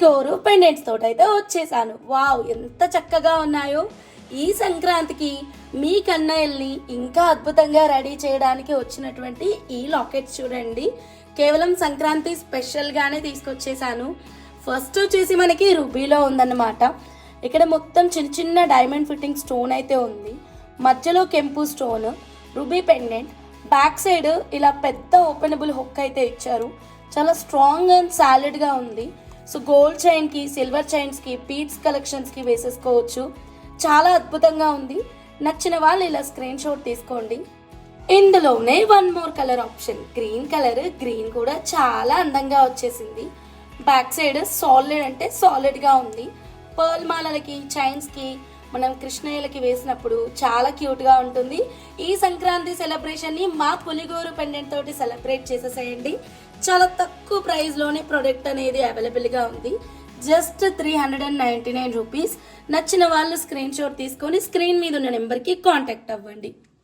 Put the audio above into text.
పులిగోరు pendants తోటి అయితే వచ్చేసాను. వావ్, ఎంత చక్కగా ఉన్నాయో. ఈ సంక్రాంతికి మీ కన్నయ్యల్ని ఇంకా అద్భుతంగా రెడీ చేయడానికి వచ్చినటువంటి ఈ లాకెట్స్ చూడండి. కేవలం సంక్రాంతి స్పెషల్గానే తీసుకొచ్చేసాను. ఫస్ట్ వచ్చేసి మనకి రూబీలో ఉందన్నమాట. ఇక్కడ మొత్తం చిన్న చిన్న డైమండ్ ఫిట్టింగ్ స్టోన్ అయితే ఉంది. మధ్యలో కెంపు stone, ruby pendant, back side ఇలా పెద్ద ఓపెనబుల్ హుక్ అయితే ఇచ్చారు. చాలా స్ట్రాంగ్ అండ్ సాలిడ్గా ఉంది. సో గోల్డ్ చైన్కి, సిల్వర్ చైన్స్కి, బీడ్స్ కలెక్షన్స్కి వేసేసుకోవచ్చు. చాలా అద్భుతంగా ఉంది. నచ్చిన వాళ్ళు ఇలా స్క్రీన్ షాట్ తీసుకోండి. ఇందులోనే one more colour option, green colour. Green కూడా చాలా అందంగా వచ్చేసింది. బ్యాక్ సైడ్ సాలిడ్ అంటే సాలిడ్గా ఉంది. పర్ల్ మాలలకి, చైన్స్కి, మనం కృష్ణయ్యలకి వేసినప్పుడు చాలా క్యూట్గా ఉంటుంది. ఈ సంక్రాంతి సెలబ్రేషన్ని మా పులిగోరు పెండెంట్ తోటి సెలబ్రేట్ చేసేసేయండి. చాలా తక్కువ ప్రైస్లోనే ప్రోడక్ట్ అనేది అవైలబుల్గా ఉంది. Just 399 rupees. నచ్చిన వాళ్ళు స్క్రీన్ షాట్ తీసుకొని స్క్రీన్ మీద ఉన్న నెంబర్కి కాంటాక్ట్ అవ్వండి.